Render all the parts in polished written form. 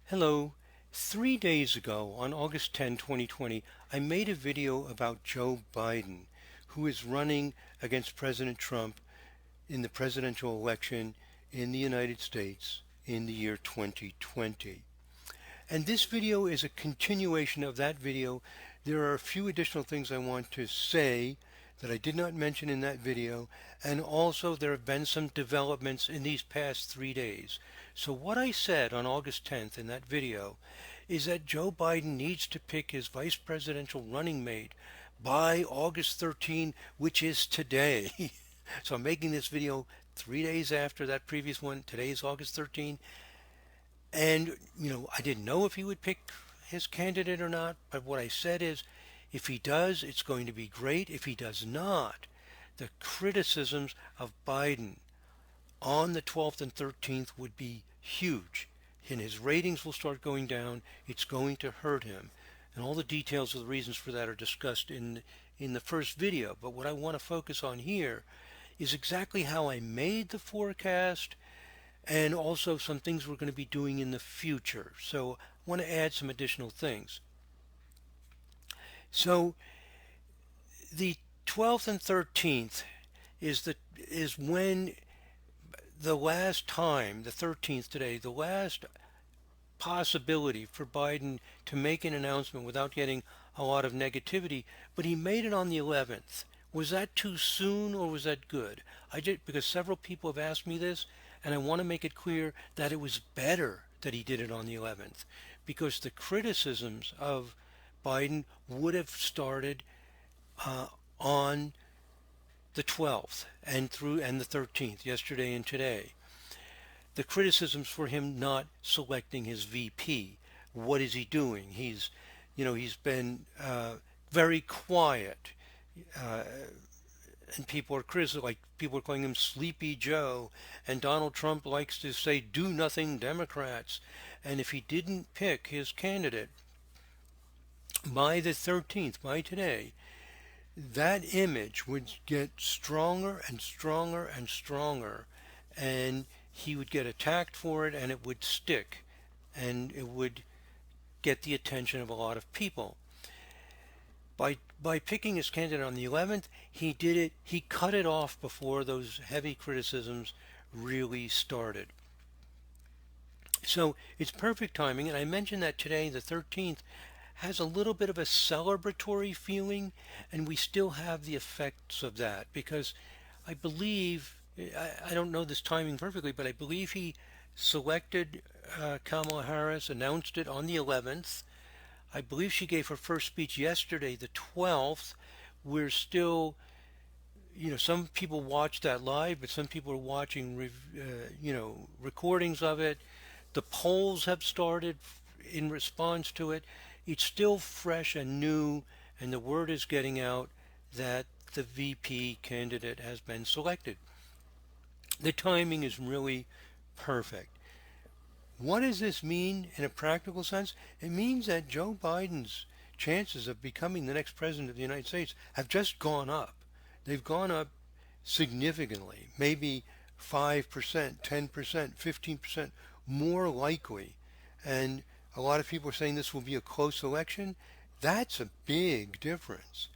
Hello. 3 days ago, on August 10, 2020, I made a video about Joe Biden, who is running against President Trump in the presidential election in the United States in the year 2020. And this video is a continuation of that video. There are a few additional things I want to say that I did not mention in that video, and also there have been some developments in these past 3 days. So what I said on August 10th in that video is that Joe Biden needs to pick his vice presidential running mate by August 13, which is today. So I'm making this video 3 days after that previous one. Today is August 13. And, I didn't know if he would pick his candidate or not, but what I said is if he does, it's going to be great. If he does not, the criticisms of Biden on the 12th and 13th would be huge, and his ratings will start going down. It's going to hurt him. And all the details of the reasons for that are discussed in the first video. But what I want to focus on here is exactly how I made the forecast and also some things we're going to be doing in the future. So I want to add some additional things. So the 12th and 13th is when the last time, the 13th today, the last possibility for Biden to make an announcement without getting a lot of negativity, but he made it on the 11th. Was that too soon or was that good? I did, because several people have asked me this, and I want to make it clear that it was better that he did it on the 11th, because the criticisms of Biden would have started on the 12th and the 13th, yesterday and today. The criticisms for him not selecting his VP. What is he doing? He's been very quiet, and people are people are calling him Sleepy Joe, and Donald Trump likes to say "do nothing Democrats." And if he didn't pick his candidate by the 13th, by today, that image would get stronger and stronger and stronger, and he would get attacked for it, and it would stick, and it would get the attention of a lot of people. By picking his candidate on the 11th, he cut it off before those heavy criticisms really started. So it's perfect timing, and I mentioned that today, the 13th, has a little bit of a celebratory feeling, and we still have the effects of that, because I believe, I don't know this timing perfectly, but I believe he selected Kamala Harris, announced it on the 11th. I believe she gave her first speech yesterday, the 12th. We're still, some people watch that live, but some people are watching, recordings of it. The polls have started in response to it. It's still fresh and new, and the word is getting out that the VP candidate has been selected. The timing is really perfect. What does this mean in a practical sense? It means that Joe Biden's chances of becoming the next president of the United States have just gone up. They've gone up significantly, maybe 5%, 10%, 15% more likely. And a lot of people are saying this will be a close election. That's a big difference,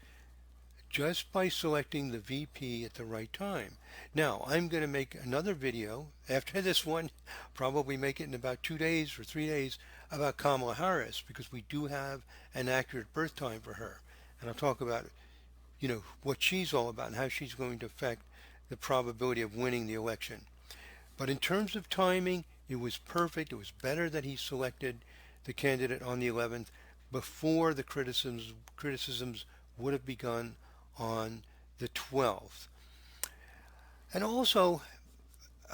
just by selecting the VP at the right time. Now, I'm going to make another video after this one, probably make it in about 2 days or 3 days, about Kamala Harris, because we do have an accurate birth time for her. And I'll talk about, what she's all about and how she's going to affect the probability of winning the election. But in terms of timing, it was perfect. It was better that he selected the candidate on the 11th before the criticisms would have begun on the 12th. And also,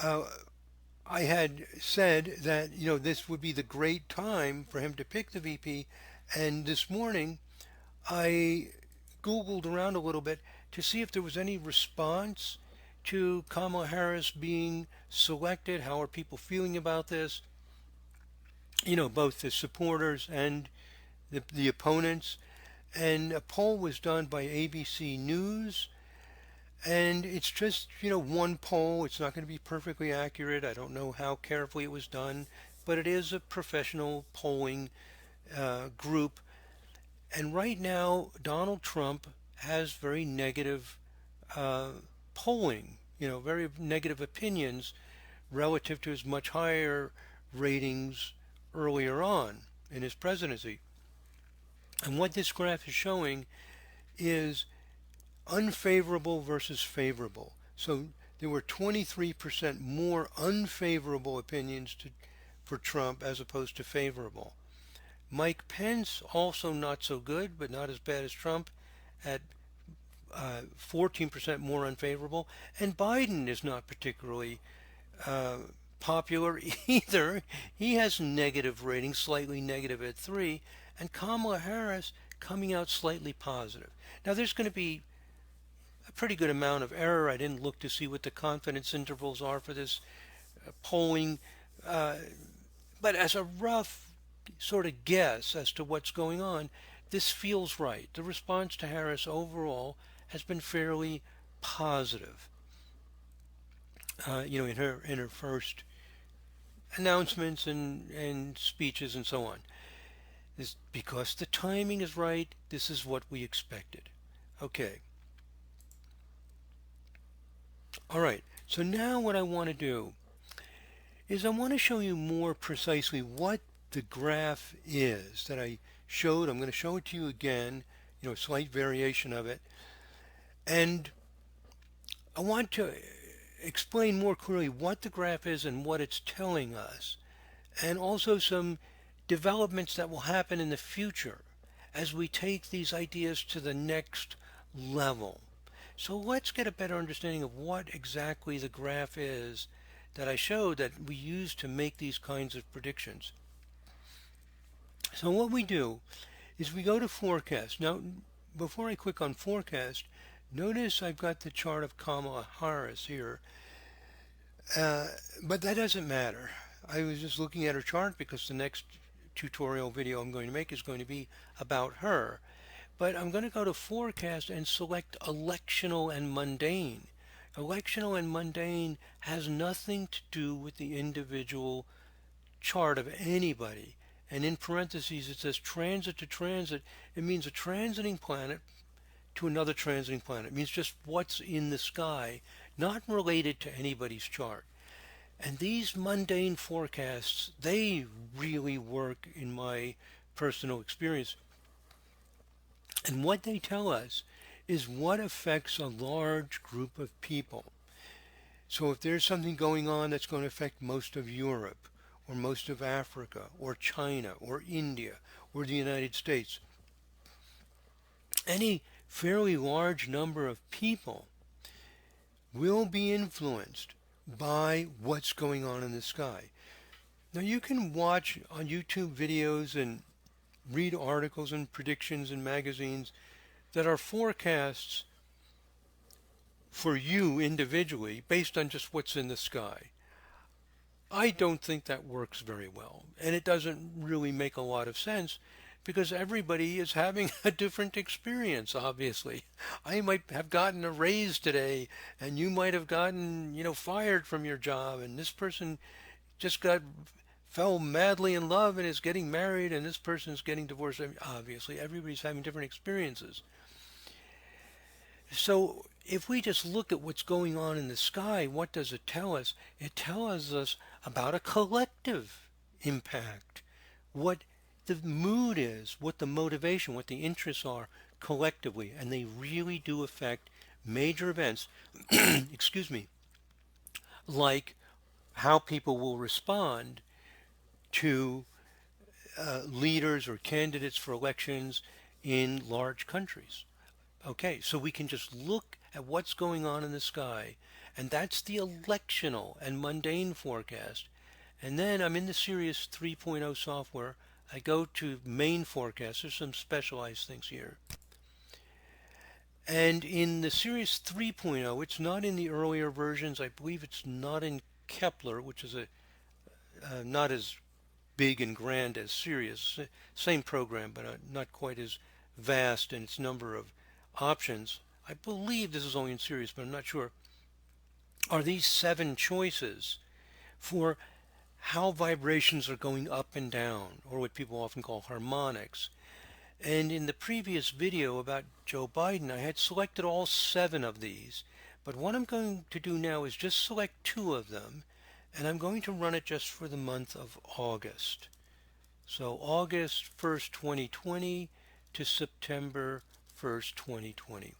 I had said that, this would be the great time for him to pick the VP. And this morning, I Googled around a little bit to see if there was any response to Kamala Harris being selected. How are people feeling about this? Both the supporters and the opponents. And a poll was done by ABC News, and it's just, one poll. It's not going to be perfectly accurate. I don't know how carefully it was done, but it is a professional polling group. And right now, Donald Trump has very negative uh, polling, very negative opinions relative to his much higher ratings earlier on in his presidency. And what this graph is showing is unfavorable versus favorable. So there were 23% more unfavorable opinions for Trump as opposed to favorable. Mike Pence, also not so good, but not as bad as Trump, at 14% more unfavorable. And Biden is not particularly uh, popular either. He has negative ratings, slightly negative at 3, and Kamala Harris coming out slightly positive. Now, there's going to be a pretty good amount of error. I didn't look to see what the confidence intervals are for this polling, uh, but as a rough sort of guess as to what's going on, this feels right. The response to Harris overall has been fairly positive. In her first announcements and speeches and so on. This, because the timing is right, this is what we expected. Okay. All right. So now what I want to do is I want to show you more precisely what the graph is that I showed. I'm going to show it to you again, a slight variation of it. And I want to explain more clearly what the graph is and what it's telling us, and also some developments that will happen in the future as we take these ideas to the next level. So let's get a better understanding of what exactly the graph is that I showed that we use to make these kinds of predictions. So what we do is we go to forecast. Now, before I click on forecast, notice I've got the chart of Kamala Harris here, but that doesn't matter. I was just looking at her chart because the next tutorial video I'm going to make is going to be about her. But I'm going to go to forecast and select electional and mundane. Electional and mundane has nothing to do with the individual chart of anybody. And in parentheses it says transit to transit. It means a transiting planet to another transiting planet. It means just what's in the sky, not related to anybody's chart. And these mundane forecasts, they really work in my personal experience. And what they tell us is what affects a large group of people. So if there's something going on that's going to affect most of Europe, or most of Africa, or China, or India, or the United States, any fairly large number of people will be influenced by what's going on in the sky. Now you can watch on YouTube videos and read articles and predictions in magazines that are forecasts for you individually based on just what's in the sky. I don't think that works very well, and it doesn't really make a lot of sense because everybody is having a different experience, obviously. I might have gotten a raise today, and you might have gotten, fired from your job, and this person just fell madly in love and is getting married, and this person is getting divorced. I mean, obviously, everybody's having different experiences. So if we just look at what's going on in the sky, what does it tell us? It tells us about a collective impact, what the mood is, what the motivation, what the interests are collectively, and they really do affect major events, excuse me, like how people will respond to leaders or candidates for elections in large countries. Okay, so we can just look at what's going on in the sky, and that's the electional and mundane forecast. And then I'm in the Sirius 3.0 software. I go to main forecast. There's some specialized things here. And in the Sirius 3.0, it's not in the earlier versions. I believe it's not in Kepler, which is not as big and grand as Sirius. Same program, but not quite as vast in its number of options. I believe this is only in Sirius, but I'm not sure. Are these 7 choices for how vibrations are going up and down, or what people often call harmonics. And in the previous video about Joe Biden, I had selected all 7 of these. But what I'm going to do now is just select 2 of them, and I'm going to run it just for the month of August. So August 1st, 2020 to September 1st, 2020.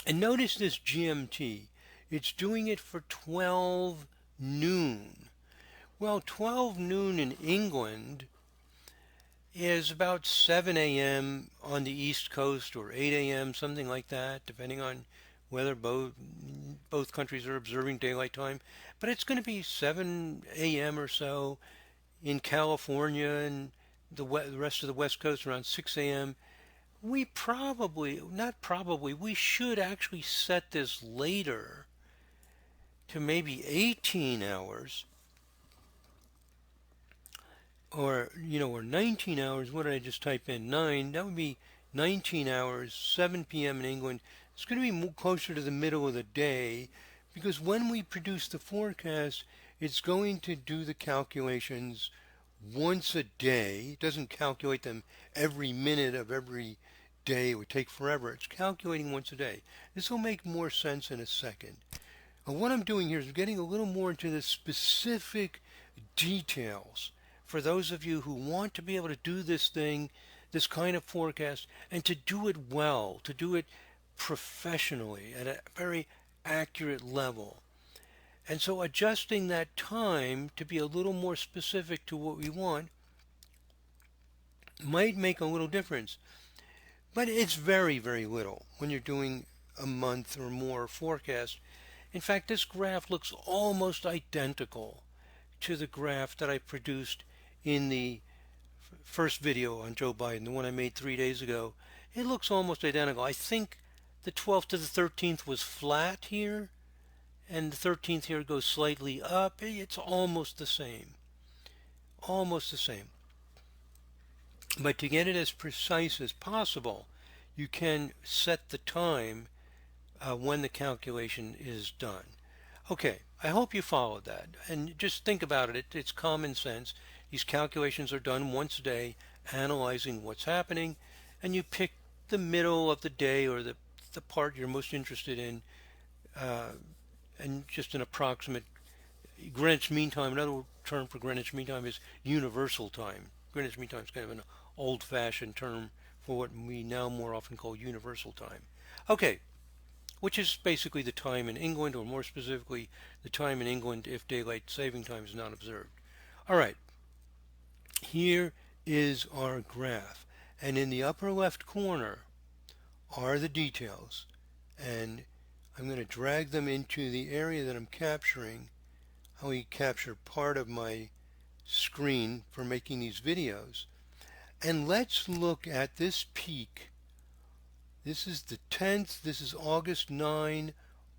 And notice this GMT. It's doing it for 12 noon. Well, 12 noon in England is about 7 a.m. on the East Coast, or 8 a.m., something like that, depending on whether both countries are observing daylight time. But it's going to be 7 a.m. or so in California, and the rest of the West Coast around 6 a.m. We probably, not probably, we should actually set this later to maybe 18 hours, or, or 19 hours. What did I just type in? 9. That would be 19 hours, 7 p.m. in England. It's going to be closer to the middle of the day, because when we produce the forecast, it's going to do the calculations once a day. It doesn't calculate them every minute of every day. It would take forever. It's calculating once a day. This will make more sense in a second. And what I'm doing here is getting a little more into the specific details for those of you who want to be able to do this thing, this kind of forecast, and to do it well, to do it professionally at a very accurate level. And so adjusting that time to be a little more specific to what we want might make a little difference. But it's very, very little when you're doing a month or more forecast. In fact, this graph looks almost identical to the graph that I produced in the first video on Joe Biden, the one I made 3 days ago. It looks almost identical. I think the 12th to the 13th was flat here, and the 13th here goes slightly up. It's almost the same. Almost the same. But to get it as precise as possible, you can set the time when the calculation is done. Okay, I hope you followed that. And just think about it. It's common sense. These calculations are done once a day, analyzing what's happening, and you pick the middle of the day, or the part you're most interested in, and just an approximate Greenwich Mean Time. Another term for Greenwich Mean Time is universal time. Greenwich Mean Time is kind of an old-fashioned term for what we now more often call universal time. Okay, which is basically the time in England, or more specifically, the time in England if daylight saving time is not observed. All right, here is our graph, and in the upper left corner are the details, and I'm going to drag them into the area that I'm capturing. I only capture part of my screen for making these videos. And let's look at this peak. This is the 10th. This is August 9,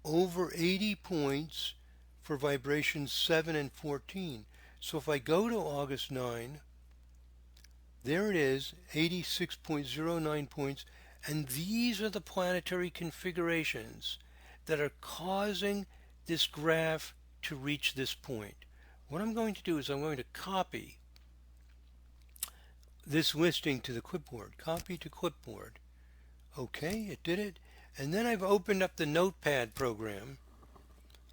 over 80 points for vibrations 7 and 14. So if I go to August 9, there it is, 86.09 points. And these are the planetary configurations that are causing this graph to reach this point. What I'm going to do is I'm going to copy this listing to the clipboard. Copy to clipboard. Okay, it did it. And then I've opened up the notepad program.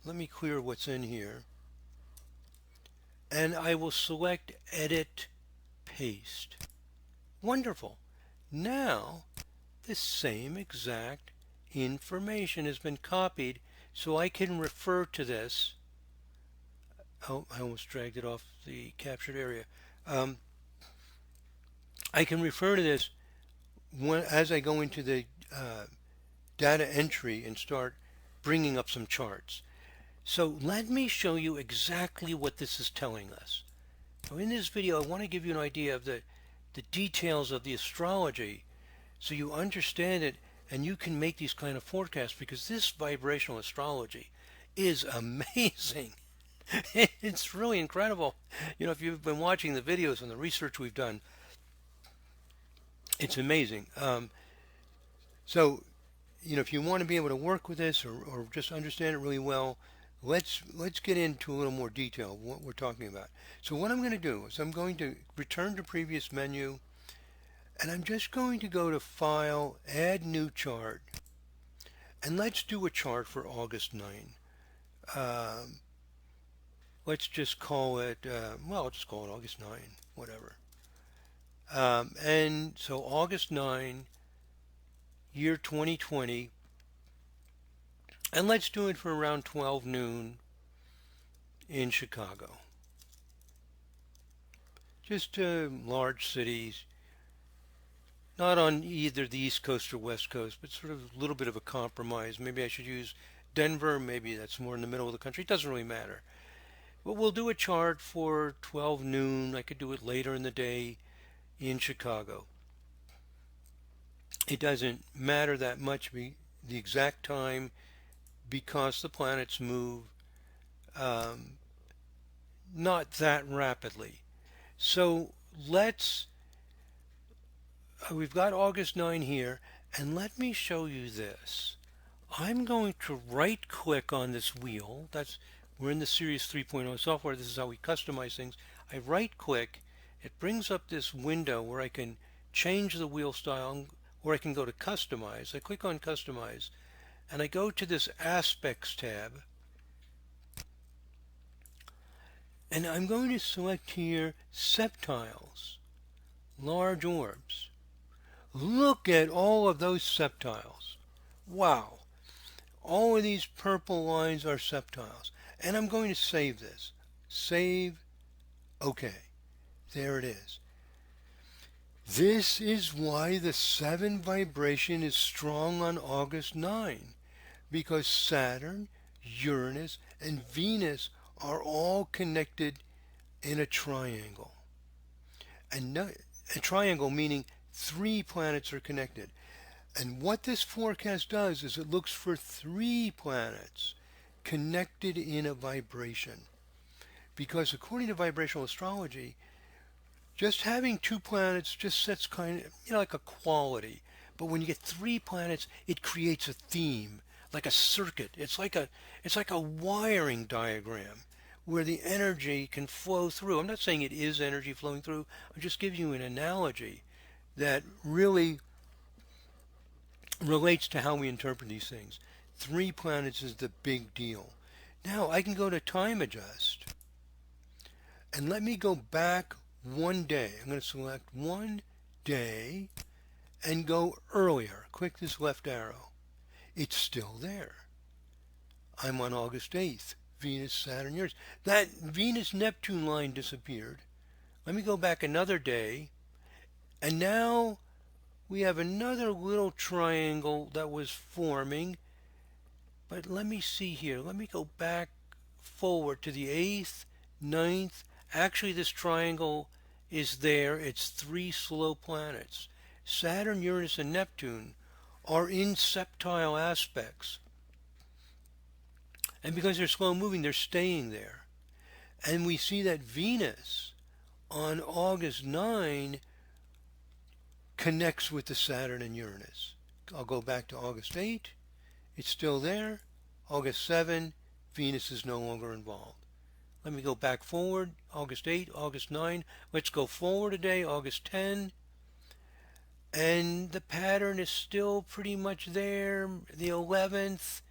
Let me clear what's in here. And I will select Edit, Paste. Wonderful. Now, the same exact information has been copied, so I can refer to this. Oh, I almost dragged it off the captured area. I can refer to this as I go into the data entry and start bringing up some charts. So let me show you exactly what this is telling us. So in this video, I want to give you an idea of the details of the astrology, so you understand it and you can make these kind of forecasts, because this vibrational astrology is amazing. It's really incredible. If you've been watching the videos and the research we've done, it's amazing. So, if you want to be able to work with this, or just understand it really well, let's get into a little more detail of what we're talking about. So what I'm going to do is I'm going to return to previous menu, and I'm just going to go to File, Add New Chart, and let's do a chart for August 9. Um, let's just call it, well, I'll just call it August 9, whatever. And so August 9, year 2020, and let's do it for around 12 noon in Chicago. Just large cities, not on either the East Coast or West Coast, but sort of a little bit of a compromise. Maybe I should use Denver, maybe that's more in the middle of the country. It doesn't really matter. But we'll do a chart for 12 noon. I could do it later in the day in Chicago. It doesn't matter that much, the exact time, because the planets move um, not that rapidly. So we've got August 9 here, and let me show you this. I'm going to right click on this wheel. We're in the Sirius 3.0 software. This is how we customize things. I right click, it brings up this window where I can change the wheel style, or I can go to customize. I click on customize, and I go to this aspects tab, and I'm going to select here septiles, large orbs. Look at all of those septiles. Wow. All of these purple lines are septiles. And I'm going to save this. Save. Okay. There it is. This is why the 7 vibration is strong on August 9. Because Saturn, Uranus, and Venus are all connected in a triangle. And a triangle meaning 3 planets are connected. And what this forecast does is it looks for 3 planets connected in a vibration. Because according to vibrational astrology, just having 2 planets just sets kind of, like a quality. But when you get 3 planets, it creates a theme, like a circuit. It's like a wiring diagram where the energy can flow through. I'm not saying it is energy flowing through. I'm just giving you an analogy that really relates to how we interpret these things. 3 planets is the big deal. Now I can go to time adjust, and let me go back one day. I'm going to select one day and go earlier. Click this left arrow. It's still there. I'm on August 8th. Venus, Saturn, Uranus. That Venus-Neptune line disappeared. Let me go back another day, and now we have another little triangle that was forming. But let me see here. Let me go back forward to the 8th, 9th. Actually, this triangle is there. It's 3 slow planets. Saturn, Uranus, and Neptune are in septile aspects. And because they're slow moving, they're staying there. And we see that Venus on August 9 connects with the Saturn and Uranus. I'll go back to August 8. It's still there. August 7, Venus is no longer involved. Let me go back forward. August 8, August 9. Let's go forward a day, August 10. And the pattern is still pretty much there. The 11th,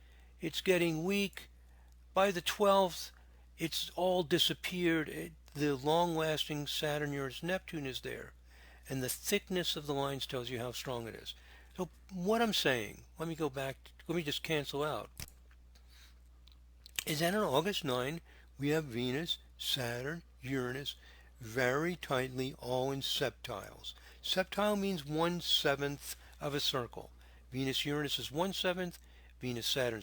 it's getting weak. By the 12th, it's all disappeared. The long-lasting Saturn, Uranus, Neptune is there. And the thickness of the lines tells you how strong it is. So what I'm saying, let me go back, let me just cancel out, is that on August 9, we have Venus, Saturn, Uranus, very tightly all in septiles. Septile means 1/7 of a circle. Venus, Uranus is 1/7, Venus, Saturn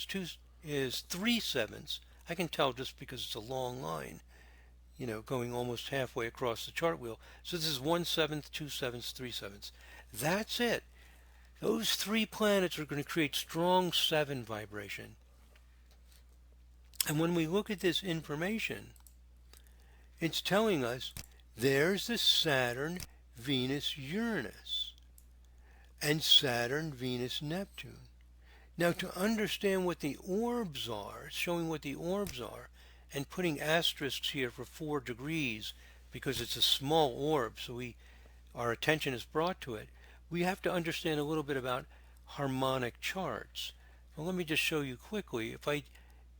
is 3/7. I can tell just because it's a long line, going almost halfway across the chart wheel. So this is 1/7, 2/7, 3/7. That's it. Those 3 planets are going to create strong 7 vibration. And when we look at this information, it's telling us there's the Saturn, Venus, Uranus, and Saturn, Venus, Neptune. Now to understand what the orbs are, showing what the orbs are, and putting asterisks here for 4 degrees because it's a small orb, so our attention is brought to it, we have to understand a little bit about harmonic charts. Well, let me just show you quickly. If I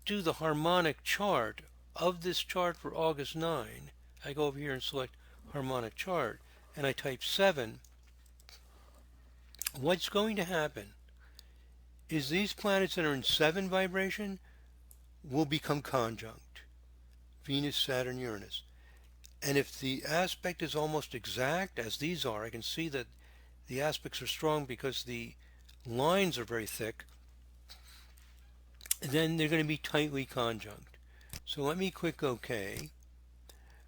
do the harmonic chart of this chart for August 9, I go over here and select harmonic chart, and I type 7, what's going to happen is these planets that are in 7 vibration will become conjunct. Venus, Saturn, Uranus. And if the aspect is almost exact, as these are, I can see that the aspects are strong because the lines are very thick, then they're going to be tightly conjunct. So let me click OK.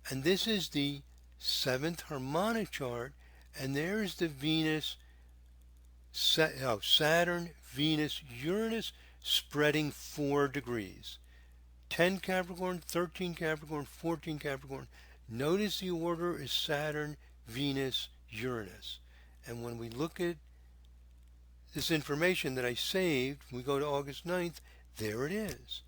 And this is the 7th harmonic chart, and there's the Venus, Saturn, Venus, Uranus spreading 4 degrees. 10 Capricorn, 13 Capricorn, 14 Capricorn. Notice the order is Saturn, Venus, Uranus. And when we look at this information that I saved, we go to August 9th, there it is.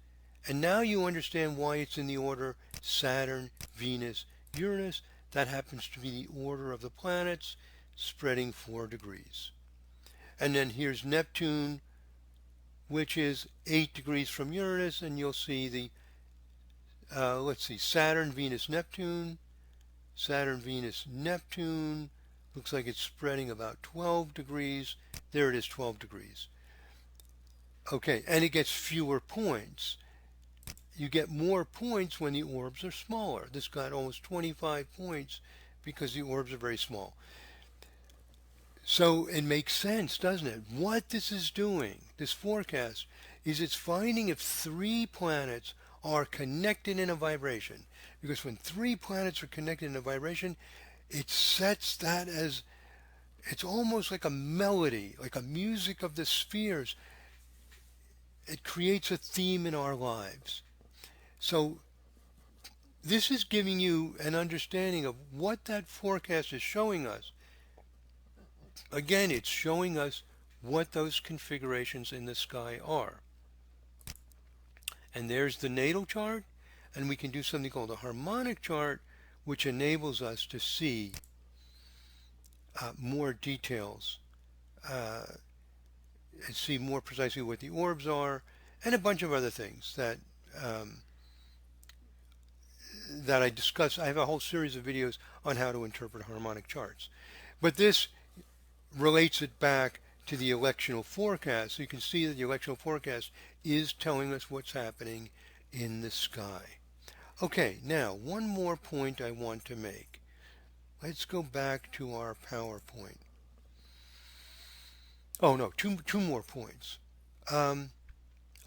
And now you understand why it's in the order Saturn, Venus, Uranus. That happens to be the order of the planets spreading 4 degrees. And then here's Neptune, which is 8 degrees from Uranus, and you'll see the, Saturn, Venus, Neptune, Saturn, Venus, Neptune. Looks like it's spreading about 12 degrees. There it is, 12 degrees. Okay, and it gets fewer points. You get more points when the orbs are smaller. This got almost 25 points because the orbs are very small. So it makes sense, doesn't it? What this is doing, this forecast, is it's finding if 3 planets are connected in a vibration. Because when 3 planets are connected in a vibration, it sets that as, it's almost like a melody, like a music of the spheres. It creates a theme in our lives. So this is giving you an understanding of what that forecast is showing us. Again, it's showing us what those configurations in the sky are. And there's the natal chart, and we can do something called a harmonic chart, which enables us to see more details, and see more precisely what the orbs are, and a bunch of other things that that I discuss. I have a whole series of videos on how to interpret harmonic charts. But this relates it back to the electional forecast. So you can see that the electional forecast is telling us what's happening in the sky. Okay, now one more point I want to make. Let's go back to our PowerPoint. Oh no, two more points.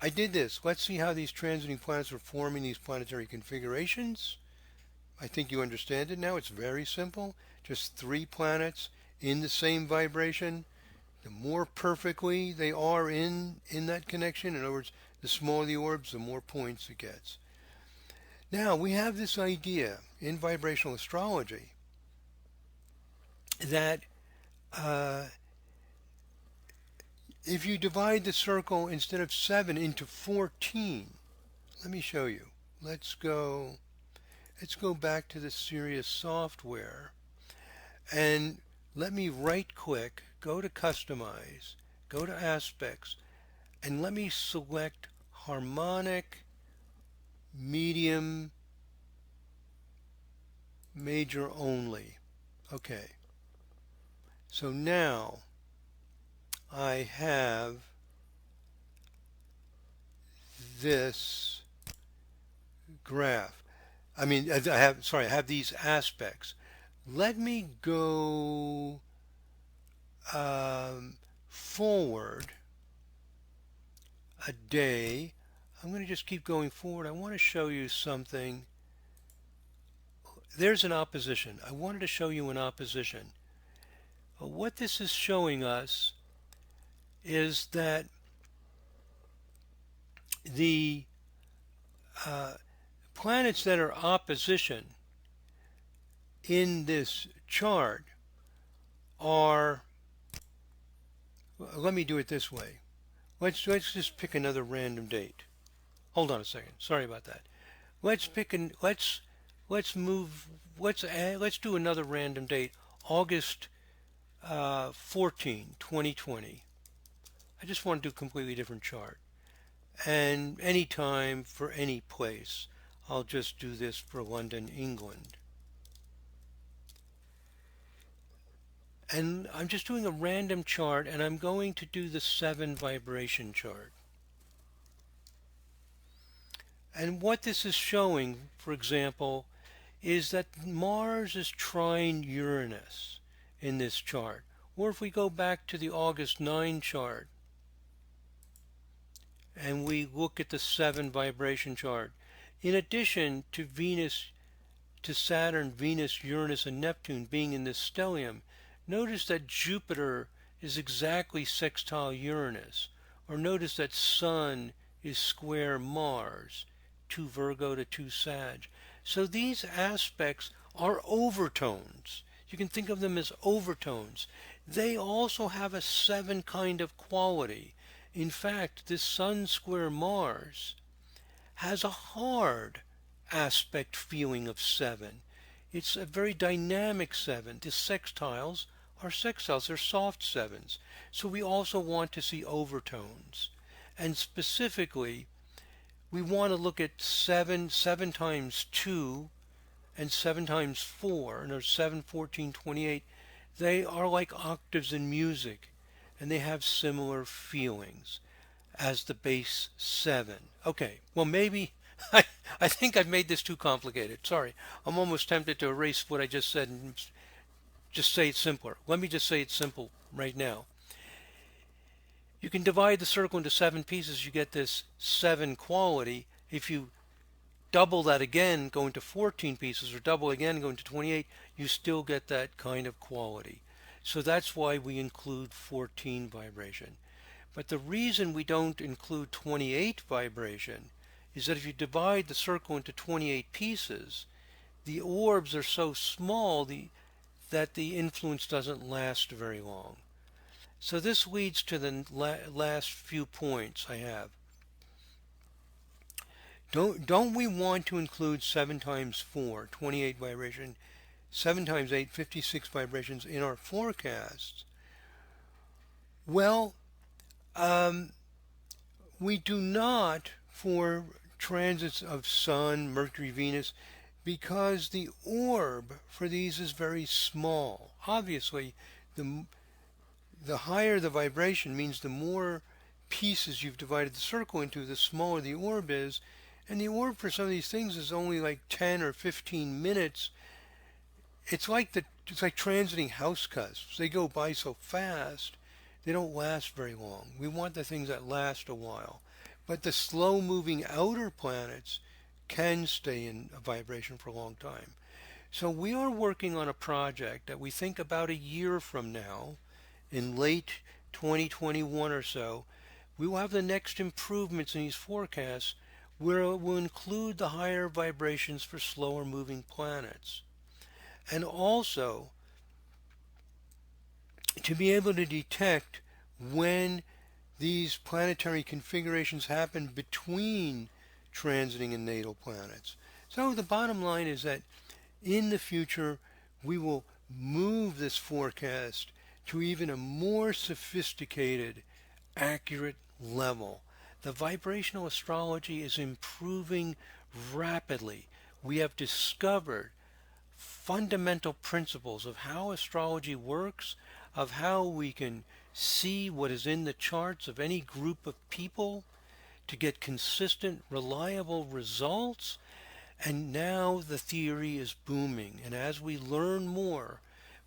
I did this. Let's see how these transiting planets are forming these planetary configurations. I think you understand it now. It's very simple. Just 3 planets in the same vibration. The more perfectly they are in that connection, in other words, the smaller the orbs, the more points it gets. Now, we have this idea in vibrational astrology that if you divide the circle instead of 7 into 14, let me show you. Let's go back to the Sirius software, and let me right click, go to customize, go to aspects, and let me select harmonic, medium, major only. Okay. So now I have this graph. I have these aspects. Let me go forward a day. I'm going to just keep going forward. I want to show you something. There's an opposition. I wanted to show you an opposition. What this is showing us is that the planets that are opposition in this chart are, let me do it this way. let's just pick another random date. Hold on a second. Sorry about that. Let's pick an let's move let's do another random date. August 14, 2020. I just want to do a completely different chart. And any time for any place. I'll just do this for London, England. And I'm just doing a random chart, and I'm going to do the 7 vibration chart. And what this is showing, for example, is that Mars is trine Uranus in this chart. Or if we go back to the August 9 chart and we look at the 7 vibration chart, in addition to Saturn, Venus, Uranus, and Neptune being in this stellium, notice that Jupiter is exactly sextile Uranus, or notice that Sun is square Mars, 2 Virgo to 2 Sag. So these aspects are overtones. You can think of them as overtones. They also have a 7 kind of quality. In fact, this Sun square Mars has a hard aspect feeling of 7. It's a very dynamic 7. The sextiles are sextiles, they're soft 7s. So we also want to see overtones. And specifically, we want to look at 7 times 2, and 7 times 4, and there's 7, 14, 28. They are like octaves in music, and they have similar feelings as the base 7. Okay, well maybe I think I've made this too complicated. Sorry, I'm almost tempted to erase what I just said and just say it simpler. Let me just say it simple right now. You can divide the circle into 7 pieces, you get this 7 quality. If you double that again, go into 14 pieces, or double again, go into 28, you still get that kind of quality. So that's why we include 14 vibration. But the reason we don't include 28 vibration is that if you divide the circle into 28 pieces, the orbs are so small that the influence doesn't last very long. So this leads to the last few points I have. Don't we want to include 7 times 4, 28 vibration, 7 times 8, 56 vibrations in our forecasts? Well, we do not for transits of Sun, Mercury, Venus, because the orb for these is very small. Obviously, the higher the vibration means the more pieces you've divided the circle into, the smaller the orb is. And the orb for some of these things is only like 10 or 15 minutes. It's like transiting house cusps. They go by so fast, they don't last very long. We want the things that last a while. But the slow-moving outer planets can stay in a vibration for a long time. So we are working on a project that we think about a year from now, in late 2021 or so, we will have the next improvements in these forecasts where it will include the higher vibrations for slower moving planets. And also to be able to detect when these planetary configurations happen between transiting and natal planets. So the bottom line is that in the future we will move this forecast to even a more sophisticated, accurate level. The vibrational astrology is improving rapidly. We have discovered fundamental principles of how astrology works, of how we can see what is in the charts of any group of people to get consistent, reliable results. And now the theory is booming. And as we learn more,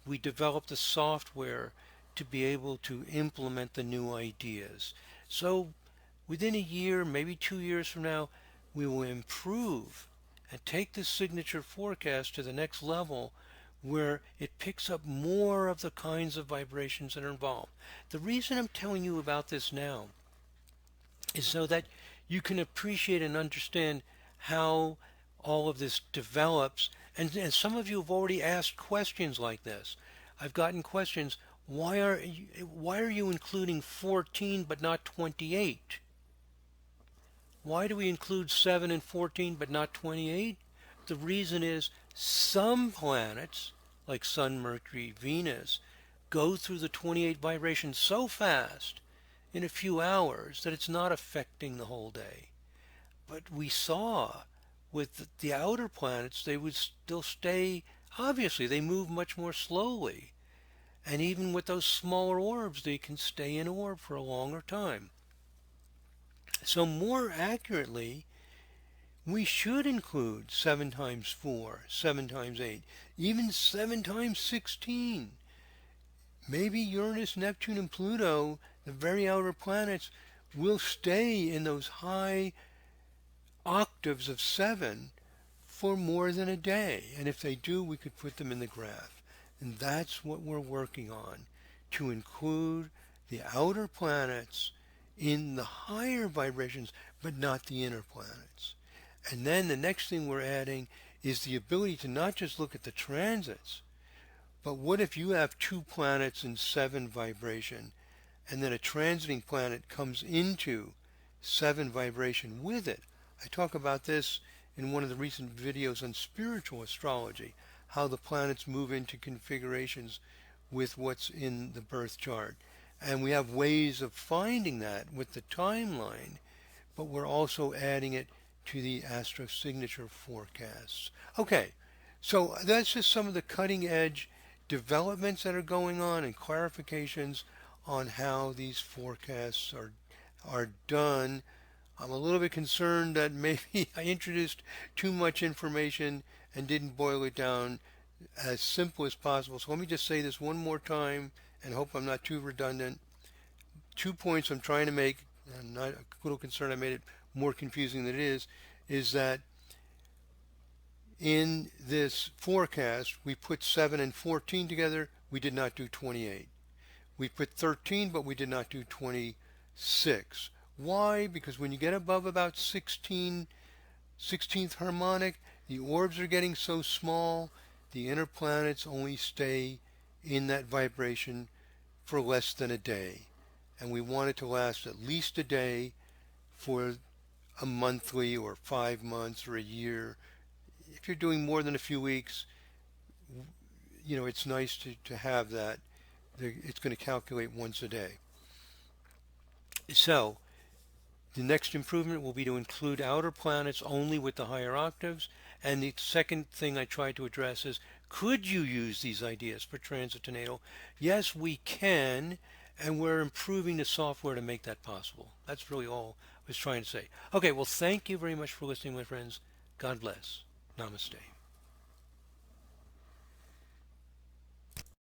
we develop the software to be able to implement the new ideas. So within a year, maybe 2 years from now, we will improve and take this signature forecast to the next level where it picks up more of the kinds of vibrations that are involved. The reason I'm telling you about this now is so that you can appreciate and understand how all of this develops. And some of you have already asked questions like this. I've gotten questions, why are you including 14 but not 28? Why do we include 7 and 14 but not 28? The reason is some planets, like Sun, Mercury, Venus, go through the 28 vibrations so fast in a few hours that it's not affecting the whole day. But we saw with the outer planets, they would still stay, obviously, they move much more slowly. And even with those smaller orbs, they can stay in orb for a longer time. So more accurately, we should include 7 times 4, 7 times 8, even 7 times 16. Maybe Uranus, Neptune, and Pluto, the very outer planets, will stay in those high octaves of 7 for more than a day. And if they do, we could put them in the graph. And that's what we're working on, to include the outer planets in the higher vibrations, but not the inner planets. And then the next thing we're adding is the ability to not just look at the transits, but what if you have 2 planets in 7 vibration, and then a transiting planet comes into 7 vibration with it? I talk about this in one of the recent videos on spiritual astrology, how the planets move into configurations with what's in the birth chart. And we have ways of finding that with the timeline, but we're also adding it to the astro signature forecasts. Okay, so that's just some of the cutting edge developments that are going on and clarifications on how these forecasts are done. I'm a little bit concerned that maybe I introduced too much information and didn't boil it down as simple as possible. So let me just say this one more time and hope I'm not too redundant. 2 points I'm trying to make, I'm not a little concerned I made it more confusing than it is that in this forecast we put 7 and 14 together, we did not do 28. We put 13, but we did not do 26. Why? Because when you get above about 16th harmonic, the orbs are getting so small, the inner planets only stay in that vibration for less than a day. And we want it to last at least a day for a monthly or 5 months or a year. If you're doing more than a few weeks, it's nice to have that. It's going to calculate once a day. So the next improvement will be to include outer planets only with the higher octaves. And the second thing I tried to address is, could you use these ideas for transit to natal? Yes, we can, and we're improving the software to make that possible. That's really all I was trying to say. Okay, well, thank you very much for listening, my friends. God bless. Namaste.